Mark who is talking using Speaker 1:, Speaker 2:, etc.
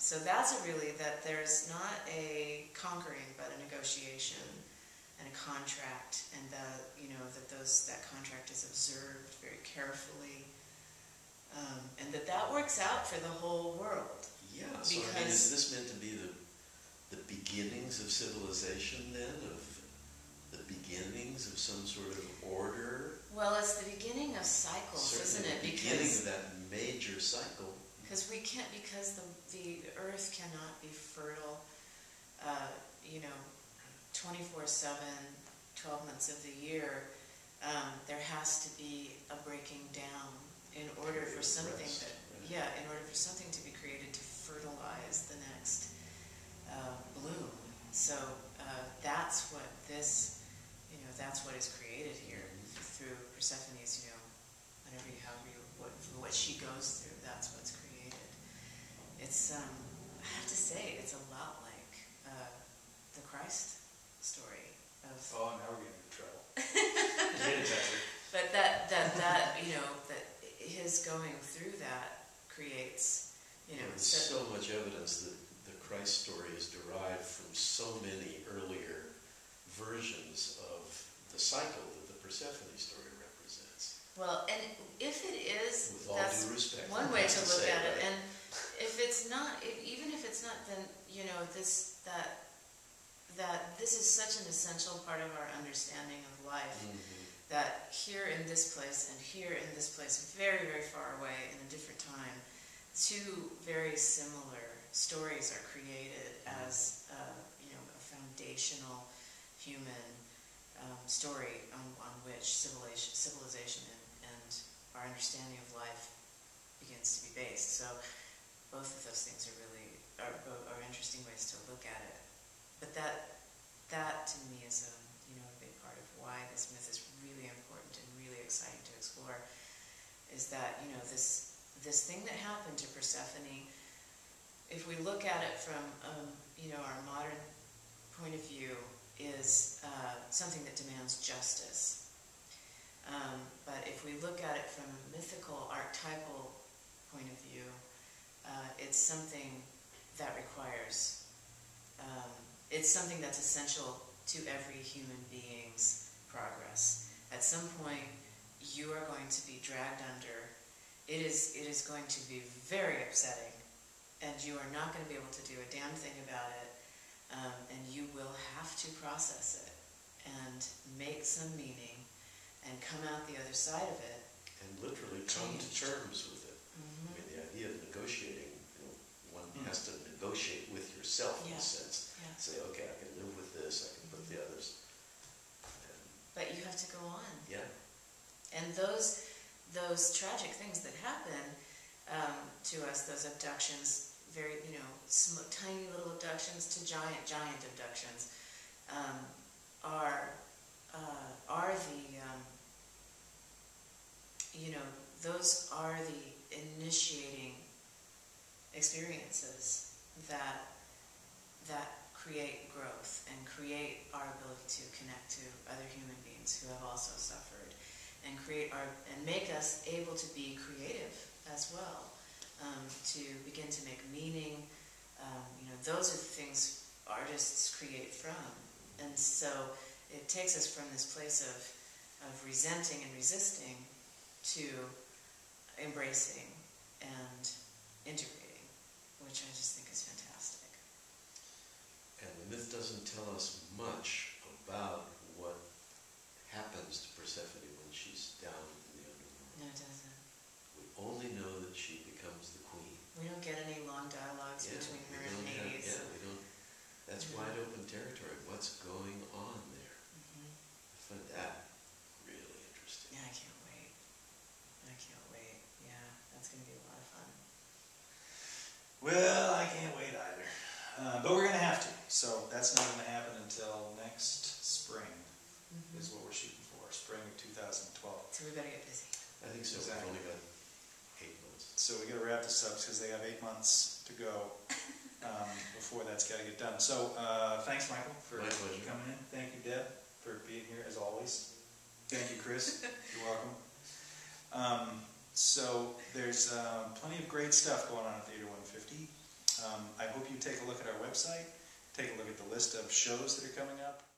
Speaker 1: So that's really that there's not a conquering, but a negotiation and a contract, and that that contract is observed very carefully, and that works out for the whole world.
Speaker 2: Yeah. So I mean, is this meant to be the beginnings of civilization then, of the beginnings of some sort of order?
Speaker 1: Well, it's the beginning of cycles,
Speaker 2: certainly
Speaker 1: isn't it?
Speaker 2: The beginning of that major cycle.
Speaker 1: Because the earth cannot be fertile, 24/7, 12 months of the year. There has to be a breaking down in order for something to be created to fertilize the next bloom. So that's what that's what is created here through Persephone's, what she goes through. That's what's created. It's I have to say, it's a lot like the Christ story of.
Speaker 3: Oh, now we're getting into trouble.
Speaker 1: But that his going through that creates,
Speaker 2: There's so much evidence that the Christ story is derived from so many earlier versions of the cycle that the Persephone story represents.
Speaker 1: Well, and if it is,
Speaker 2: with all
Speaker 1: that's
Speaker 2: due respect,
Speaker 1: one way to look at it.
Speaker 2: Right?
Speaker 1: And if it's not, even if it's not, then that this is such an essential part of our understanding of life. That here in this place and here in this place, very, very far away in a different time, two very similar stories are created as a foundational human story on which civilization and our understanding of life begins to be based. So both of those things are interesting ways to look at it. But that to me is a big part of why this myth is really important and really exciting to explore. Is that this thing that happened to Persephone, if we look at it from our modern point of view, is something that demands justice. But if we look at it from a mythical, archetypal point of view, it's something that requires, it's something that's essential to every human being's progress. At some point, you are going to be dragged under. It is going to be very upsetting, and you are not going to be able to do a damn thing about it, and you will have to process it and make some meaning and come out the other side of it.
Speaker 2: And literally come to terms with it. I mean, the idea of negotiating, one has to negotiate with yourself in a sense.
Speaker 1: Yeah.
Speaker 2: Say, okay, I can live with this, I can put the others.
Speaker 1: But you have to go on.
Speaker 2: Yeah.
Speaker 1: And those tragic things that happen to us, those abductions, very, tiny little abductions to giant abductions, are those are the initiating experiences that create growth and create our ability to connect to other human beings who have also suffered, and make us able to be creative as well, to begin to make meaning. Those are the things artists create from, and so it takes us from this place of resenting and resisting to embracing and integrating, which I just think is fantastic.
Speaker 2: And the myth doesn't tell us much about what happens to Persephone when she's down in the underworld.
Speaker 1: No, it doesn't.
Speaker 2: We only know that she becomes the queen.
Speaker 1: We don't get any long dialogues between her and Hades.
Speaker 2: Yeah, we don't. That's wide open territory. What's going on there? I find that really interesting.
Speaker 1: Yeah, I can't wait. Yeah, that's going to be a lot of fun.
Speaker 3: Well, I can't wait either. But we're going to have to. So that's not going to happen until next spring, is what we're shooting for. Spring of 2012.
Speaker 1: So we better get busy.
Speaker 2: I think so.
Speaker 3: Exactly.
Speaker 2: We've only got 8 months.
Speaker 3: So we got to wrap this up because they have 8 months to go before that's got to get done. So thanks, Michael, for coming in. Thank you, Deb, for being here as always. Thank you, Chris. You're welcome. So there's plenty of great stuff going on at Theater 150. I hope you take a look at our website, take a look at the list of shows that are coming up.